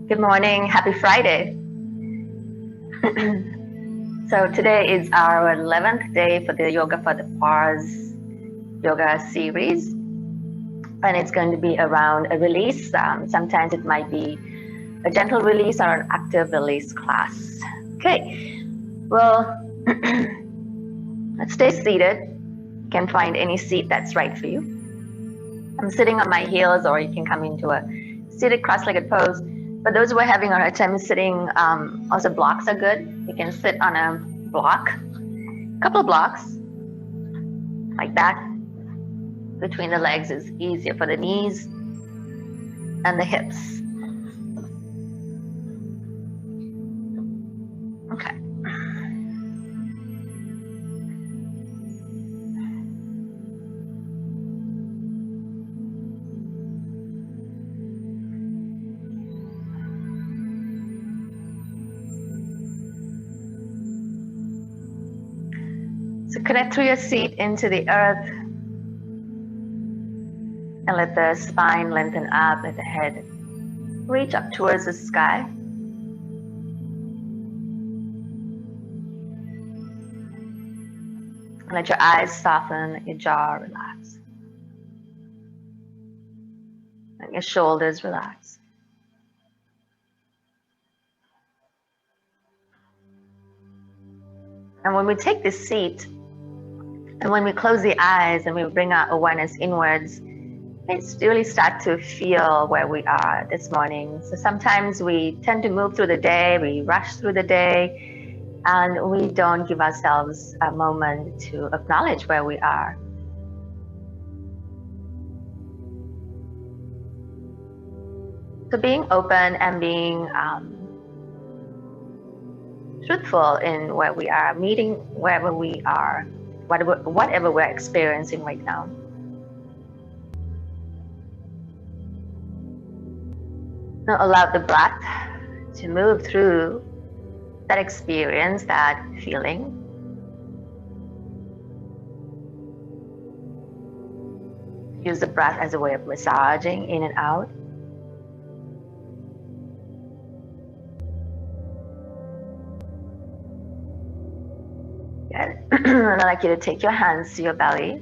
Good morning, happy Friday. So today is our 11th day for the Yoga for the Paws yoga series, and it's going to be around a release. Sometimes it might be a gentle release or an active release class. Okay, well, let's stay seated. You can find any seat that's right for you. I'm sitting on my heels, or you can come into a seated cross-legged pose. For those who are having a hard time sitting, also blocks are good. You can sit on a block, a couple of blocks, like that. Between the legs is easier for the knees and the hips. Okay. So connect through your seat into the earth and let the spine lengthen up, let the head reach up towards the sky. And let your eyes soften, let your jaw relax. Let your shoulders relax. And when we take this seat, and when we close the eyes and we bring our awareness inwards, let's really start to feel where we are this morning. So sometimes we tend to move through the day, we rush through the day, and we don't give ourselves a moment to acknowledge where we are. So being open and being truthful in where we are, meeting wherever we are, whatever we're experiencing right now. Now allow the breath to move through that experience, that feeling. Use the breath as a way of massaging in and out. And I'd like you to take your hands to your belly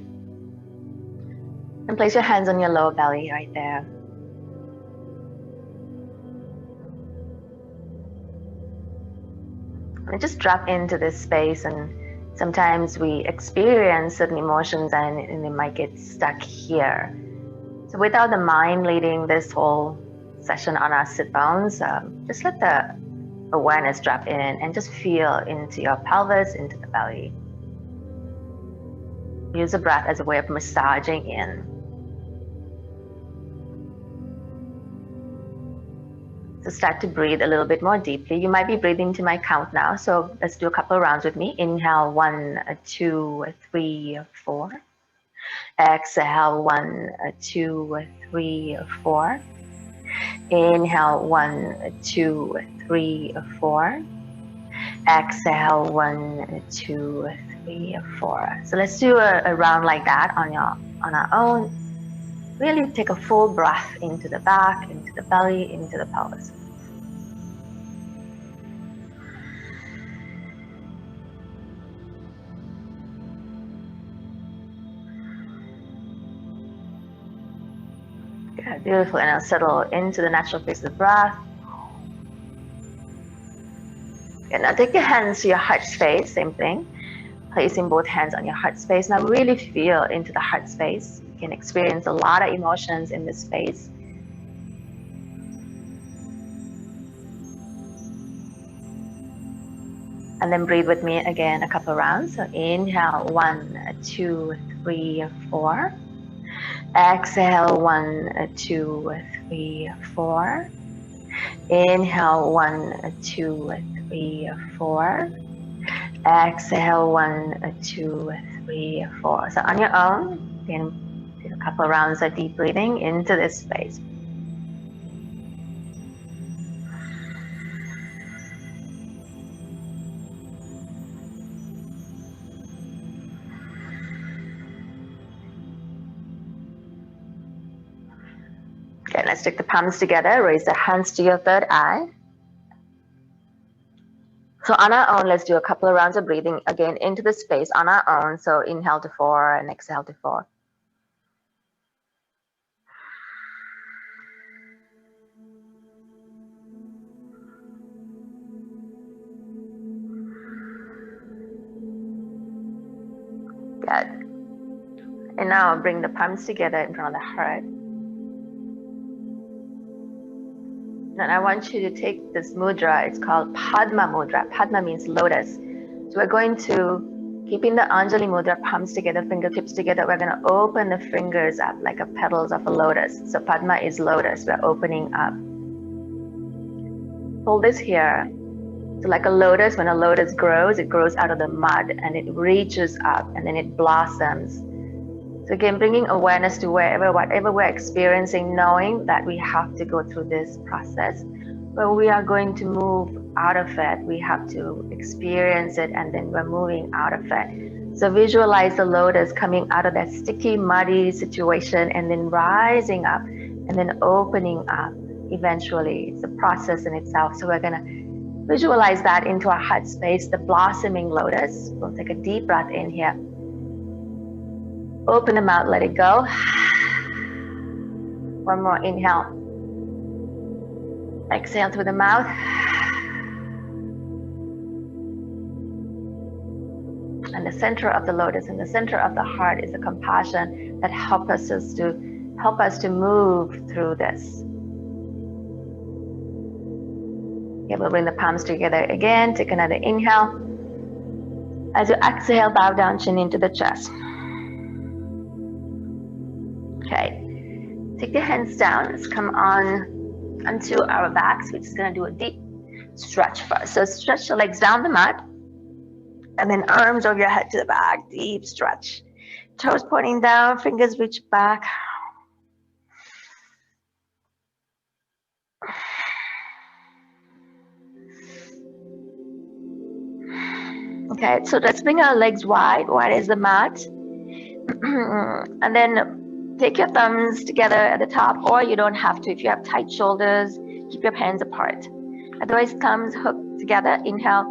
and place your hands on your lower belly right there. And just drop into this space, and sometimes we experience certain emotions and it might get stuck here. So without the mind leading this whole session on our sit bones, just let the awareness drop in and just feel into your pelvis, into the belly. Use the breath as a way of massaging in. So start to breathe a little bit more deeply. You might be breathing to my count now, so let's do a couple of rounds with me. Inhale, 1, 2, 3, 4. Exhale, 1, 2, 3, 4. Inhale, 1, 2, 3, 4. Exhale, 1, 2, 3, 4. So let's do a round like that on our own. Really take a full breath into the back, into the belly, into the pelvis. Good, beautiful. And now settle into the natural pace of the breath. And now take your hands to your heart space, same thing. Placing both hands on your heart space. Now really feel into the heart space. You can experience a lot of emotions in this space. And then breathe with me again a couple rounds. So inhale, 1, 2, 3, 4. Exhale, 1, 2, 3, 4. Inhale, 1, 2, 3, 4. Exhale, 1, 2, 3, 4. So on your own, you can do a couple of rounds of deep breathing into this space. Okay, let's take the palms together, raise the hands to your third eye. So on our own, let's do a couple of rounds of breathing again into the space on our own. So inhale to 4 and exhale to 4. Good. And now bring the palms together in front of the heart. And I want you to take this mudra. It's called Padma mudra. Padma means lotus. So we're going to, keeping the Anjali mudra, palms together, fingertips together, we're going to open the fingers up like a petals of a lotus. So Padma is lotus. We're opening up. Hold this here. So like a lotus, when a lotus grows, it grows out of the mud and it reaches up and then it blossoms. So again, bringing awareness to whatever we're experiencing, knowing that we have to go through this process, but we are going to move out of it. We have to experience it, and then we're moving out of it. So visualize the lotus coming out of that sticky, muddy situation and then rising up and then opening up eventually. It's a process in itself. So we're going to visualize that into our heart space, the blossoming lotus. We'll take a deep breath in here. Open the mouth, let it go. One more inhale. Exhale through the mouth. And the center of the lotus and the center of the heart is the compassion that help us to move through this. Okay, we'll bring the palms together again. Take another inhale. As you exhale, bow down, chin into the chest. Okay, take the hands down. Let's come on onto our backs. We're just going to do a deep stretch first. So stretch the legs down the mat, and then arms over your head to the back. Deep stretch. Toes pointing down, fingers reach back. Okay, so let's bring our legs wide as the mat. And then take your thumbs together at the top, or you don't have to. If you have tight shoulders, keep your hands apart. Otherwise, thumbs hooked together. Inhale.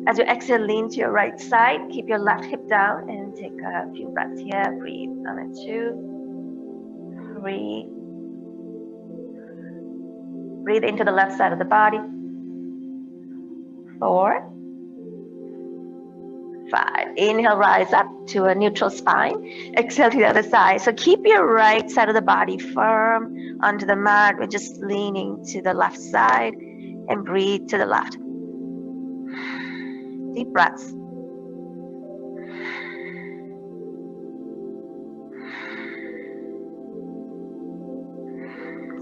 As you exhale, lean to your right side. Keep your left hip down and take a few breaths here. Breathe on a 2, 3. Breathe into the left side of the body. 4, 5. Inhale, rise up to a neutral spine. Exhale to the other side. So keep your right side of the body firm onto the mat. We're just leaning to the left side and breathe to the left. Deep breaths.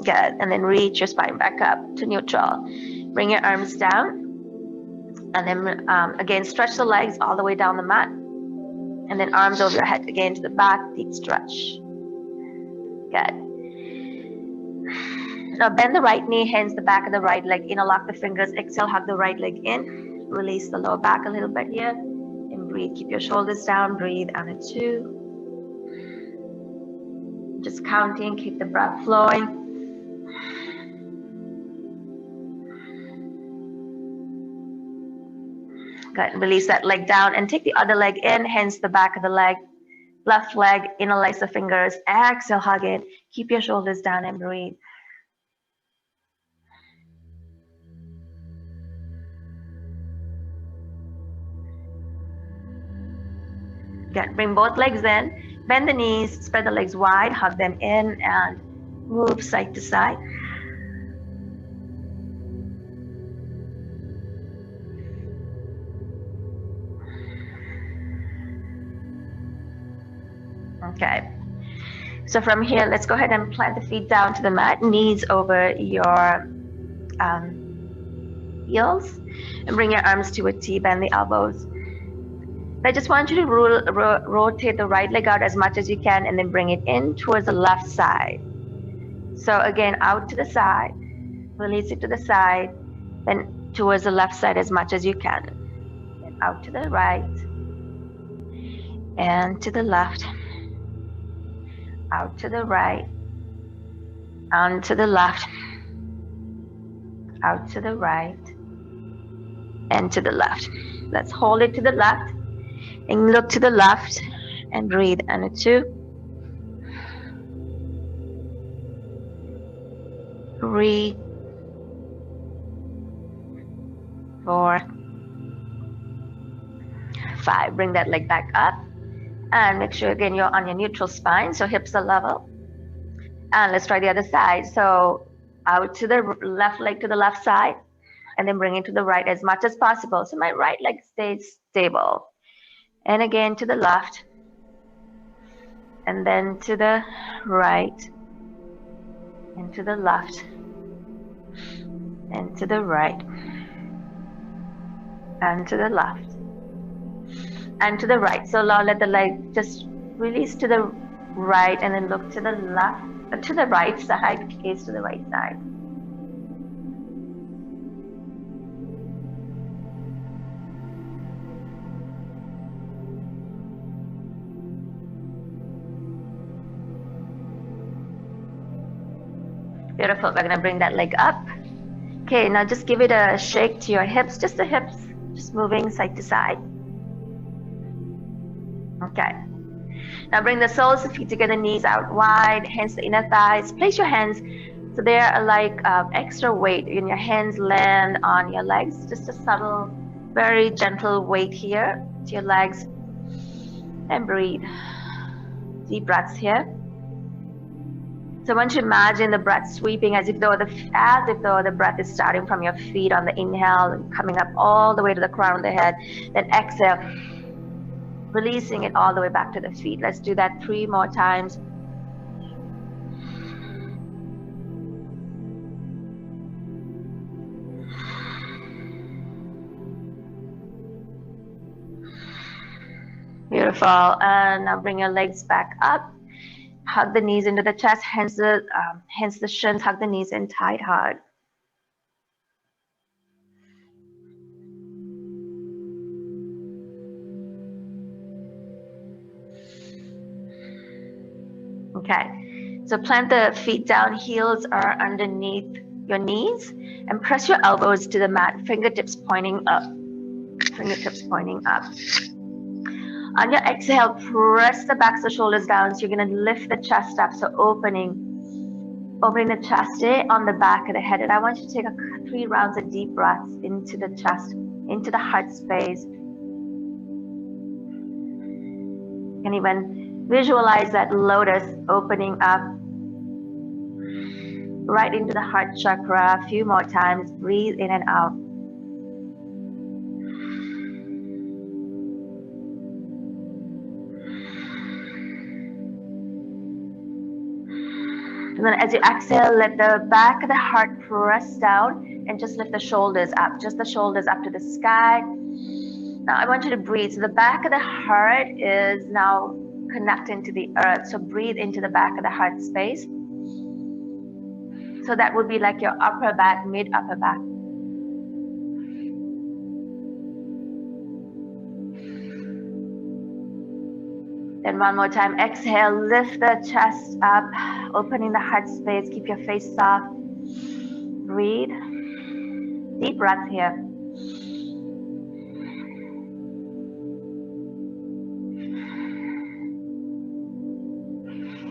Good. And then reach your spine back up to neutral. Bring your arms down. And then again, stretch the legs all the way down the mat. And then arms over your head again to the back, deep stretch. Good. Now bend the right knee, hands the back of the right leg, interlock the fingers, exhale, hug the right leg in. Release the lower back a little bit here. And breathe, keep your shoulders down, breathe on a 2. Just counting, keep the breath flowing. Good. Release that leg down and take the other leg in, hands the back of the leg, left leg, interlace the fingers, exhale, hug it. Keep your shoulders down and breathe. Good. Bring both legs in, bend the knees, spread the legs wide, hug them in, and move side to side. Okay, so from here, let's go ahead and plant the feet down to the mat, knees over your heels, and bring your arms to a T, bend the elbows. I just want you to rotate the right leg out as much as you can, and then bring it in towards the left side. So again, out to the side, release it to the side, then towards the left side as much as you can. Then out to the right, and to the left. Out to the right, On to the left, out to the right, and to the left. Let's hold it to the left and look to the left and breathe. And a 2, 3, 4, 5. Bring that leg back up and make sure again you're on your neutral spine, so hips are level. And let's try the other side. So out to the left leg to the left side, and then bring it to the right as much as possible. So my right leg stays stable. And again to the left, and then to the right, and to the left, and to the right, and to the left, and to the right. So now let the leg just release to the right, and then look to the left, to the right side, gaze to the right side. Beautiful. We're gonna bring that leg up. Okay, now just give it a shake to your hips, just the hips, just moving side to side. Okay. Now bring the soles of feet together, knees out wide, hands to inner thighs. Place your hands so they are like extra weight, and your hands land on your legs. Just a subtle, very gentle weight here to your legs. And breathe. Deep breaths here. So I want you to imagine the breath sweeping as if though the breath is starting from your feet on the inhale and coming up all the way to the crown of the head. Then exhale, releasing it all the way back to the feet. Let's do that 3 more times. Beautiful. And now bring your legs back up. Hug the knees into the chest, hands the shins, hug the knees in tight hug. Okay, so plant the feet down, heels are underneath your knees, and press your elbows to the mat, fingertips pointing up. Fingertips pointing up. On your exhale, press the backs of the shoulders down. So you're going to lift the chest up. So opening the chest, stay on the back of the head. And I want you to take 3 rounds of deep breaths into the chest, into the heart space. You can even visualize that lotus opening up right into the heart chakra. A few more times. Breathe in and out. And then as you exhale, let the back of the heart press down and just lift the shoulders up, just the shoulders up to the sky. Now I want you to breathe. So the back of the heart is now connecting to the earth. So breathe into the back of the heart space. So that would be like your upper back, mid upper back. Then one more time, exhale, lift the chest up, opening the heart space, keep your face soft. Breathe. Deep breath here.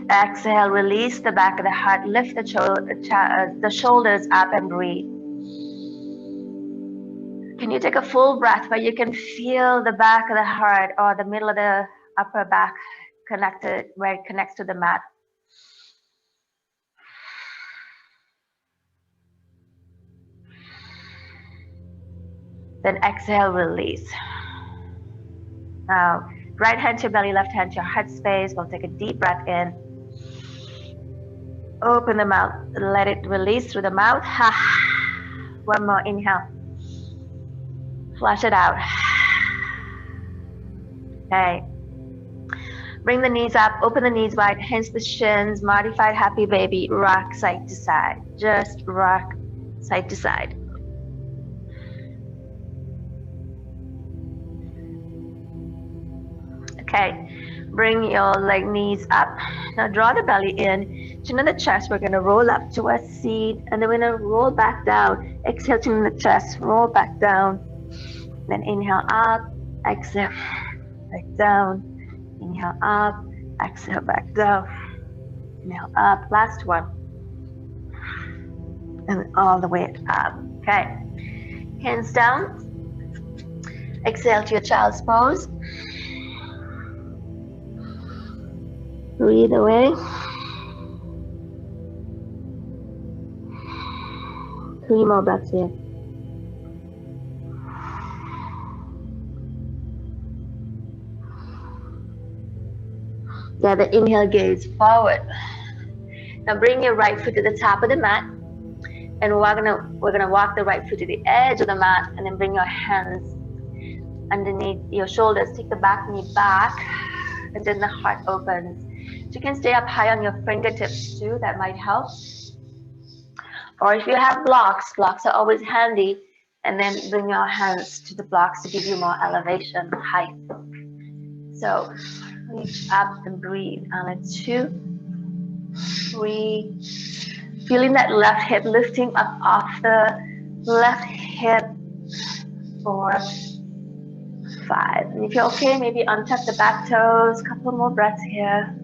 Exhale, release the back of the heart, lift the shoulders up and breathe. Can you take a full breath where you can feel the back of the heart or the middle of the upper back connected, where it connects to the mat? Then exhale, release. Now, right hand to your belly, left hand to your heart space. We'll take a deep breath in. Open the mouth, let it release through the mouth. One more inhale. Flush it out. Okay. Bring the knees up, open the knees wide, hands the shins, modified happy baby, rock side to side. Just rock side to side. Okay. Bring your knees up. Now draw the belly in. Chin in the chest. We're going to roll up to a seat. And then we're going to roll back down. Exhale, chin in the chest. Roll back down. Then inhale up. Exhale. Back down. Inhale up. Exhale, back down. Inhale up. Last one. And all the way up. Okay. Hands down. Exhale to your child's pose. Breathe away. 3 more breaths here. Get the inhale, gaze forward. Now bring your right foot to the top of the mat. And we're gonna walk the right foot to the edge of the mat, and then bring your hands underneath your shoulders. Take the back knee back, and then the heart opens. So you can stay up high on your fingertips too, that might help. Or if you have blocks are always handy, and then bring your hands to the blocks to give you more elevation, height. So reach up and breathe on a 2, 3. Feeling that left hip lifting up off the left hip. 4, 5. And if you're okay, maybe untuck the back toes. Couple more breaths here.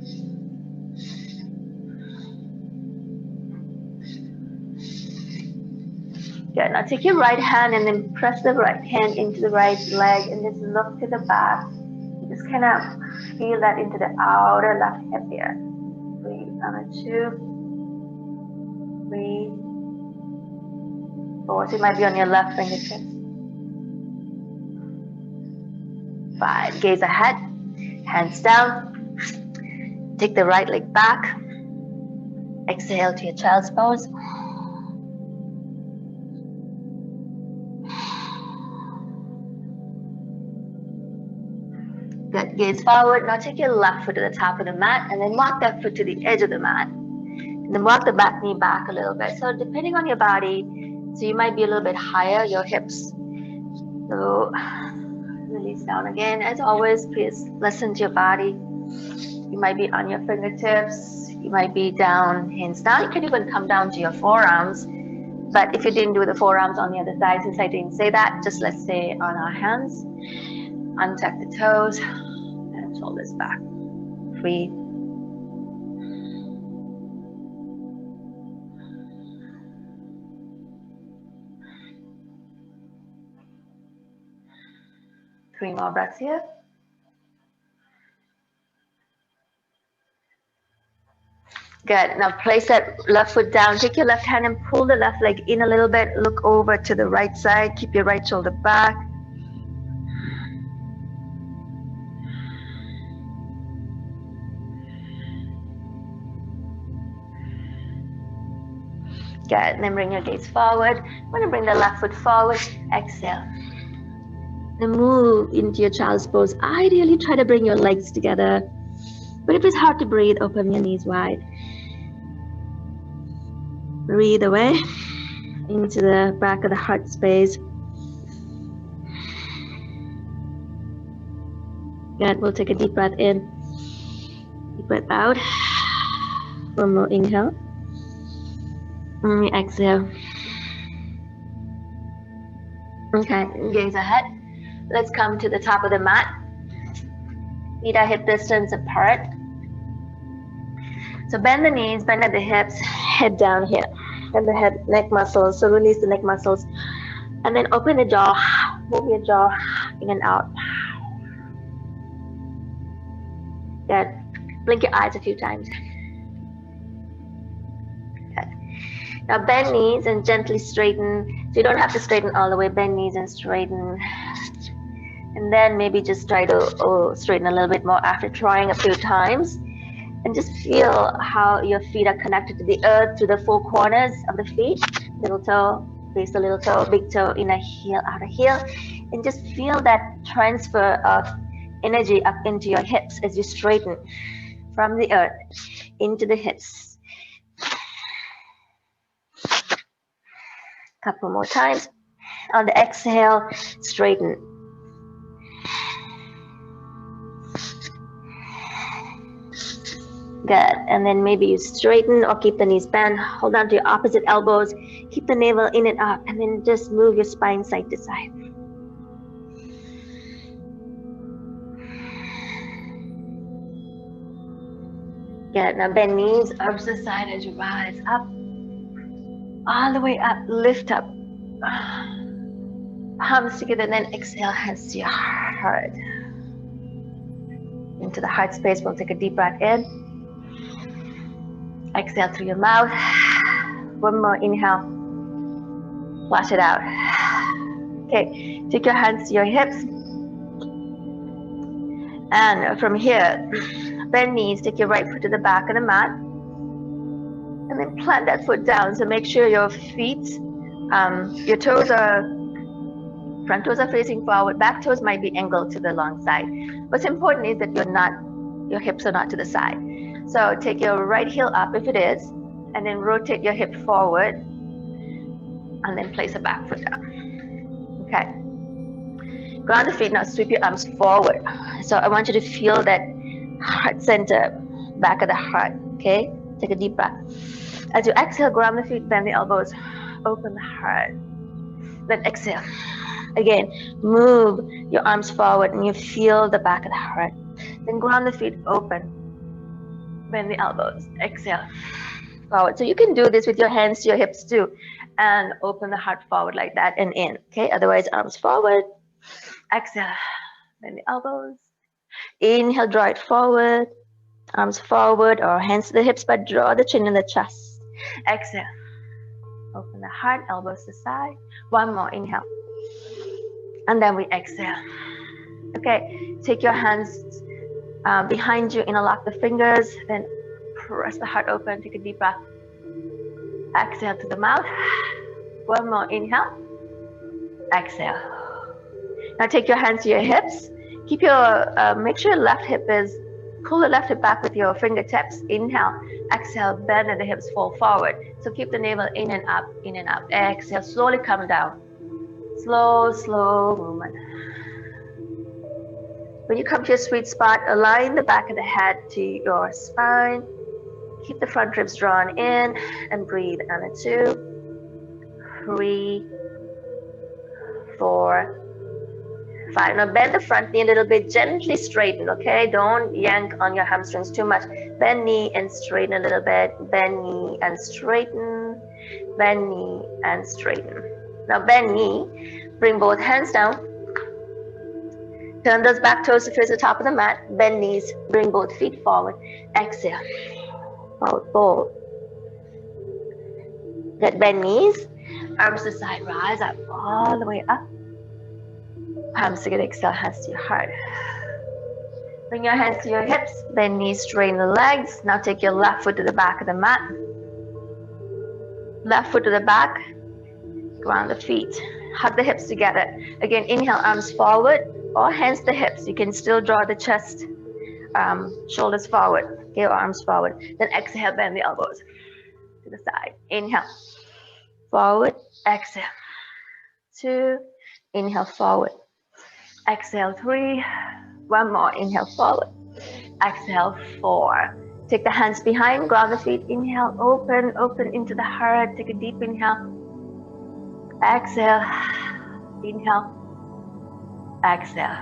Good. Now take your right hand and then press the right hand into the right leg and just look to the back. Just kind of feel that into the outer left hip here. Breathe on a 2, 3, 4. So it might be on your left fingertips. 5. Gaze ahead. Hands down. Take the right leg back. Exhale to your child's pose. Good. Gaze forward. Now take your left foot to the top of the mat and then walk that foot to the edge of the mat. And then walk the back knee back a little bit. So depending on your body, so you might be a little bit higher, your hips. So release down again. As always, please listen to your body. You might be on your fingertips. You might be down, hands down. You can even come down to your forearms. But if you didn't do the forearms on the other side, since I didn't say that, just let's stay on our hands. Untuck the toes and shoulders back. Breathe. Three more breaths here. Good. Now place that left foot down. Take your left hand and pull the left leg in a little bit. Look over to the right side. Keep your right shoulder back. Good. And then bring your gaze forward. I'm going to bring the left foot forward. Exhale. Then move into your child's pose. Ideally, try to bring your legs together. But if it's hard to breathe, open your knees wide. Breathe away into the back of the heart space. Good. We'll take a deep breath in. Deep breath out. One more inhale. And exhale. Okay, gaze ahead. Let's come to the top of the mat. Feet are hip distance apart. So bend the knees, bend at the hips, head down here. And the head, neck muscles. So release the neck muscles. And then open the jaw. Move your jaw in and out. Good. Blink your eyes a few times. Good. Now bend knees and gently straighten. So you don't have to straighten all the way. Bend knees and straighten. And then maybe just try to straighten a little bit more after trying a few times. And just feel how your feet are connected to the earth through the four corners of the feet. Little toe, base the little toe, big toe, inner heel, outer heel. And just feel that transfer of energy up into your hips as you straighten from the earth into the hips. Couple more times. On the exhale, straighten. Good. And then maybe you straighten or keep the knees bent. Hold on to your opposite elbows. Keep the navel in and up. And then just move your spine side to side. Good. Now bend knees, arms to the side as you rise up. All the way up. Lift up. Palms together. And then exhale, hands to your heart. Into the heart space. We'll take a deep breath in. Exhale through your mouth. One more inhale. Flush it out. Okay, take your hands to your hips. And from here, bend knees, take your right foot to the back of the mat. And then plant that foot down. So make sure your feet, your toes are, front toes are facing forward. Back toes might be angled to the long side. What's important is that your hips are not to the side. So take your right heel up if it is, and then rotate your hip forward, and then place a back foot down. Okay. Ground the feet, now sweep your arms forward. So I want you to feel that heart center, back of the heart, okay? Take a deep breath. As you exhale, ground the feet, bend the elbows, open the heart. Then exhale. Again, move your arms forward and you feel the back of the heart. Then ground the feet, open. Bend the elbows, exhale, forward. So you can do this with your hands to your hips too, and open the heart forward like that and in, okay? Otherwise, arms forward, exhale, bend the elbows. Inhale, draw it forward, arms forward or hands to the hips, but draw the chin in the chest. Exhale, open the heart, elbows to side. One more, inhale. And then we exhale. Okay, take your hands behind you, interlock the fingers, then press the heart open, take a deep breath. Exhale to the mouth. One more inhale. Exhale. Now take your hands to your hips. Keep your, make sure your left hip is, pull the left hip back with your fingertips. Inhale. Exhale, bend and the hips fall forward. So keep the navel in and up, in and up. Exhale, slowly come down. Slow, slow movement. When you come to your sweet spot, align the back of the head to your spine. Keep the front ribs drawn in and breathe. On a 2, 3, 4, 5. Now bend the front knee a little bit, gently straighten, okay? Don't yank on your hamstrings too much. Bend knee and straighten a little bit. Bend knee and straighten. Bend knee and straighten. Now bend knee, bring both hands down. Turn those back toes to face the top of the mat. Bend knees, bring both feet forward. Exhale, forward fold. Good, bend knees, arms to the side, rise up, all the way up. Palms together, exhale, hands to your heart. Bring your hands to your hips, bend knees, straighten the legs. Now take your left foot to the back of the mat. Left foot to the back, ground the feet. Hug the hips together. Again, inhale, arms forward or hands to hips. You can still draw the chest, shoulders forward, okay, or arms forward. Then exhale, bend the elbows to the side. Inhale, forward, exhale. 2, inhale, forward. Exhale, 3. One more, inhale, forward. Exhale, 4. Take the hands behind, ground the feet. Inhale, open, open into the heart. Take a deep inhale. Exhale, inhale, exhale.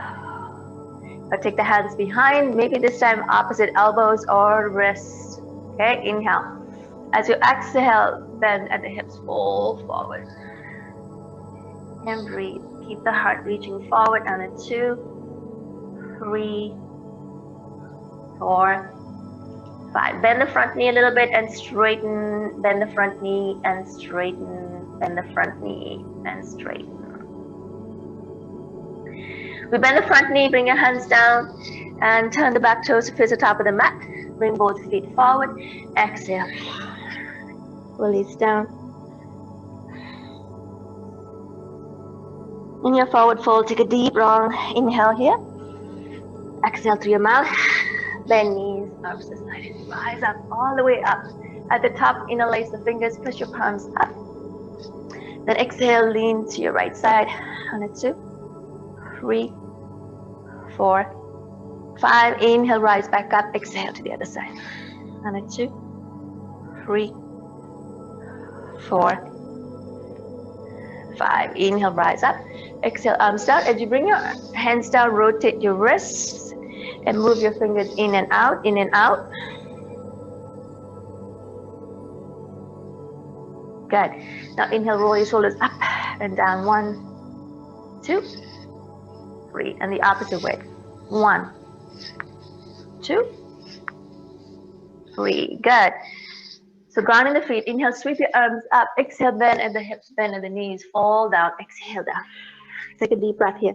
Now take the hands behind, maybe this time opposite elbows or wrists. Okay, inhale. As you exhale, bend at the hips, fold forward. And breathe. Keep the heart reaching forward on a 2, 3, 4, 5. Bend the front knee a little bit and straighten. Bend the front knee and straighten. Bend the front knee and straighten. We bend the front knee, bring your hands down and turn the back toes to face the top of the mat. Bring both feet forward. Exhale. Release down. In your forward fold, take a deep, long inhale here. Exhale through your mouth. Bend knees, arms to the side, and rise up, all the way up. At the top, interlace the fingers, push your palms up. Then exhale, lean to your right side. On a 2, 3, 4, 5. Inhale, rise back up. Exhale to the other side. And 2, 3, 4, 5. Inhale, rise up. Exhale, arms down. As you bring your hands down, rotate your wrists and move your fingers in and out, in and out. Good. Now inhale, roll your shoulders up and down. 1, 2, 3. And the opposite way. 1, 2, 3. Good. So grounding the feet. Inhale, sweep your arms up. Exhale, bend at the hips, bend at the knees. Fall down. Exhale down. Take a deep breath here.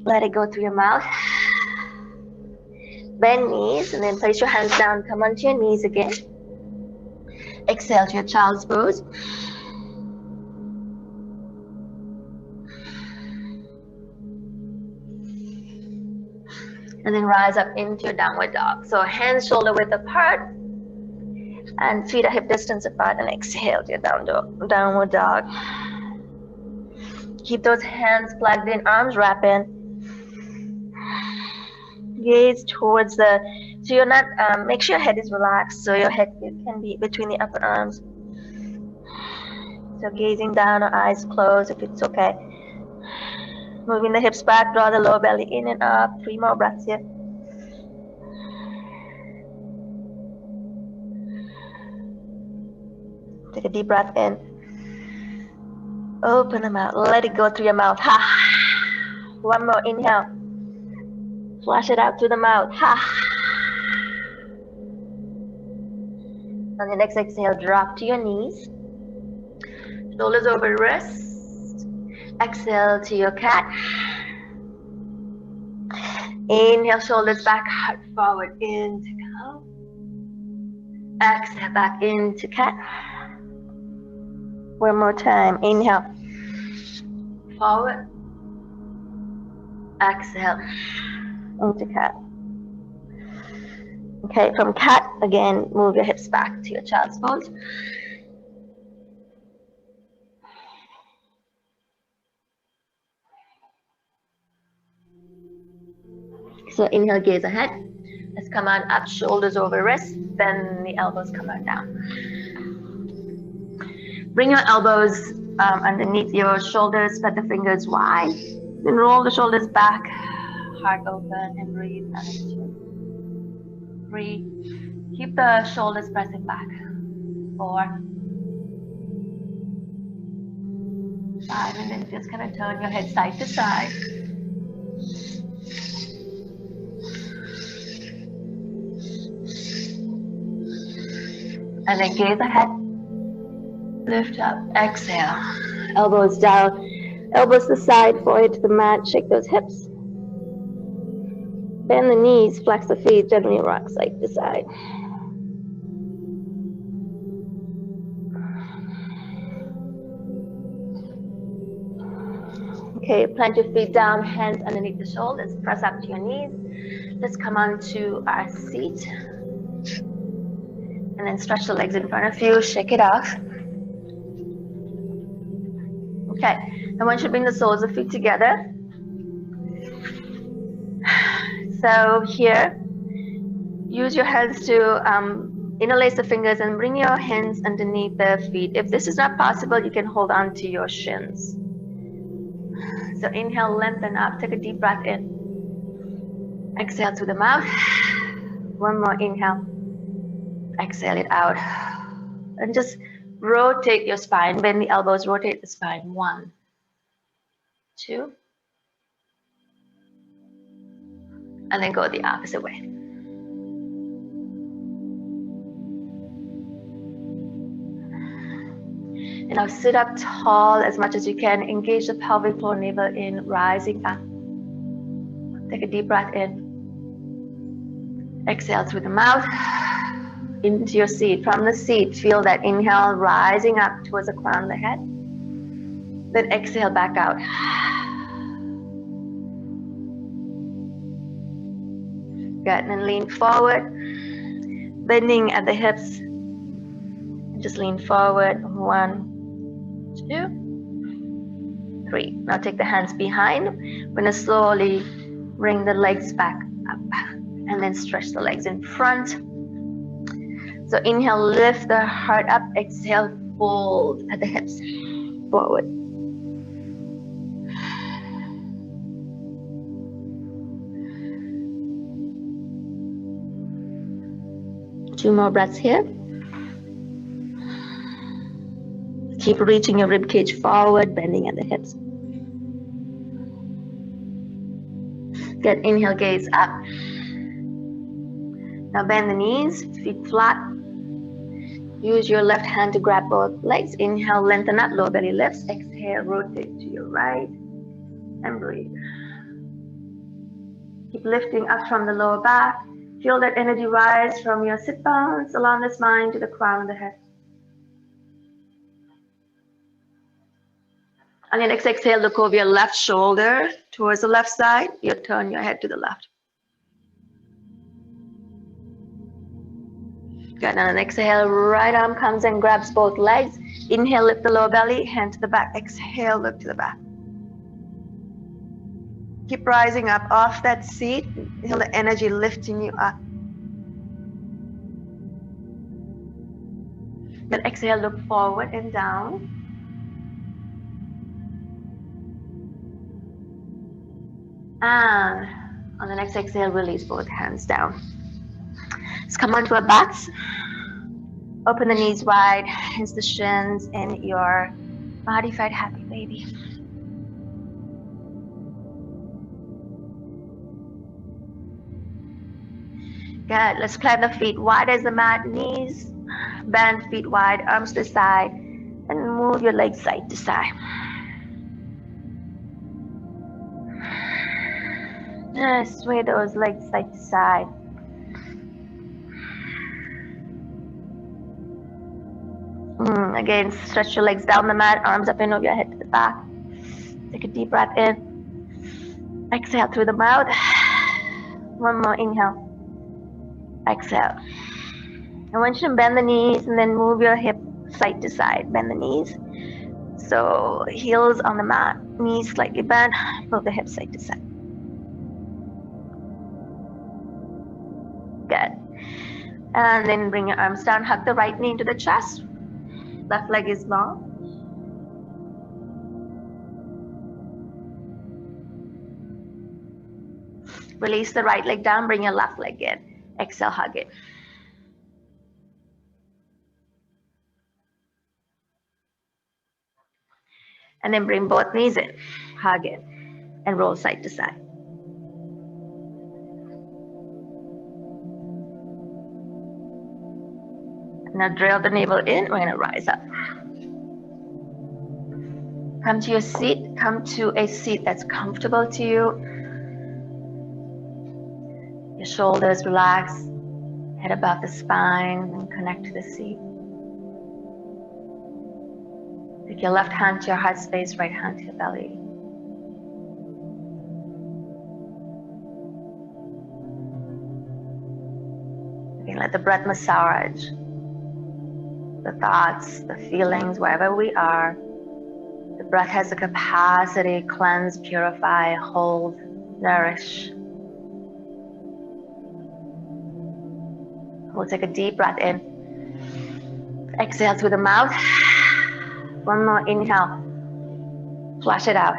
Let it go through your mouth. Bend knees and then place your hands down. Come onto your knees again. Exhale to your child's pose. And then rise up into your downward dog. So hands shoulder width apart and feet are hip distance apart, and exhale to your downward dog. Keep those hands plugged in, arms wrap in. Gaze towards the, so you're not, make sure your head is relaxed, so your head can be between the upper arms. So gazing down or eyes closed if it's okay. Moving the hips back, draw the lower belly in and up. 3 more breaths here. Take a deep breath in. Open the mouth, let it go through your mouth. Ha. 1 more, inhale. Flush it out through the mouth. Ha. On the next exhale, drop to your knees. Shoulders over wrists. Exhale to your cat. Inhale, shoulders back, heart forward, into cow. Exhale, back into cat. 1 more time. Inhale. Forward. Exhale. Into cat. Okay, from cat, again, move your hips back to your child's pose. So inhale, gaze ahead. Let's come on up, shoulders over wrists, then the elbows come on down. Bring your elbows underneath your shoulders, spread the fingers wide. Then roll the shoulders back, heart open, and breathe. And 2, 3. Keep the shoulders pressing back. 4, 5, and then just kind of turn your head side to side. And then gaze ahead. Lift up, exhale. Elbows down, elbows to the side, forehead to the mat. Shake those hips. Bend the knees, flex the feet, gently rock side to side. Okay, plant your feet down, hands underneath the shoulders, press up to your knees. Let's come on to our seat. And then stretch the legs in front of you, shake it off. Okay, I want you to bring the soles of feet together. So here, use your hands to interlace the fingers and bring your hands underneath the feet. If this is not possible, you can hold on to your shins. So inhale, lengthen up, take a deep breath in. Exhale through the mouth. 1 more inhale. Exhale it out. And just rotate your spine, bend the elbows, rotate the spine. 1, 2. And then go the opposite way. And now sit up tall as much as you can. Engage the pelvic floor, navel in, rising up. Take a deep breath in. Exhale through the mouth. Into your seat. From the seat, feel that inhale rising up towards the crown of the head. Then exhale back out. Good. And then lean forward, bending at the hips. Just lean forward. 1, 2, 3. Now take the hands behind. We're going to slowly bring the legs back up and then stretch the legs in front. So inhale, lift the heart up. Exhale, fold at the hips forward. Two more breaths here. Keep reaching your rib cage forward, bending at the hips. Good. Inhale, gaze up. Now bend the knees, feet flat. Use your left hand to grab both legs. Inhale, lengthen up, lower belly lifts. Exhale, rotate to your right and breathe. Keep lifting up from the lower back. Feel that energy rise from your sit bones along the spine to the crown of the head. On your next exhale, look over your left shoulder towards the left side. You turn your head to the left. Good. On an exhale, right arm comes and grabs both legs. Inhale, lift the lower belly, hand to the back. Exhale, look to the back. Keep rising up off that seat. Feel the energy lifting you up. Then exhale, look forward and down. And on the next exhale, release both hands down. Let's come onto our backs. Open the knees wide, hands to shins, and your modified happy baby. Good. Let's plant the feet wide as the mat. Knees bend, feet wide, arms to the side, and move your legs side to side. Just sway those legs side to side. Again, stretch your legs down the mat, arms up and over your head to the back. Take a deep breath in. Exhale through the mouth. One more inhale. Exhale. I want you to bend the knees and then move your hip side to side. Bend the knees. So heels on the mat, knees slightly bent, move the hips side to side. Good. And then bring your arms down, hug the right knee into the chest. Left leg is long. Release the right leg down, bring your left leg in. Exhale, hug it. And then bring both knees in, hug it, and roll side to side. Now drill the navel in, we're gonna rise up. Come to your seat, come to a seat that's comfortable to you. Your shoulders relax, head above the spine, and connect to the seat. Take your left hand to your heart space, right hand to your belly. Again, let the breath massage the thoughts, the feelings, wherever we are. The breath has the capacity to cleanse, purify, hold, nourish. We'll take a deep breath in. Exhale through the mouth. One more inhale. Flush it out.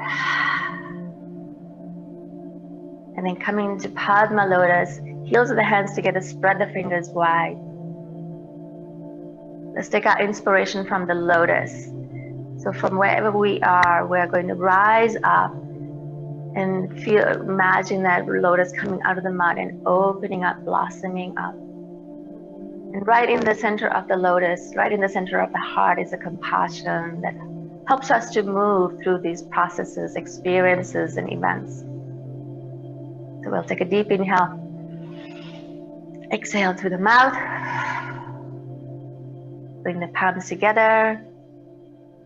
And then coming into Padma Lotus, heels of the hands together, spread the fingers wide. Let's take our inspiration from the lotus. So from wherever we are, we're going to rise up and imagine that lotus coming out of the mud and opening up, blossoming up. And right in the center of the lotus, right in the center of the heart is a compassion that helps us to move through these processes, experiences, and events. So we'll take a deep inhale. Exhale through the mouth. Bring the palms together.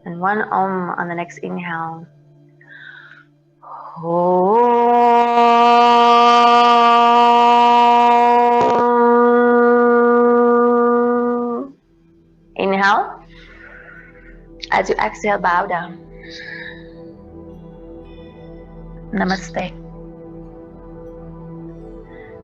And one Om on the next inhale. Inhale. As you exhale, bow down. Namaste.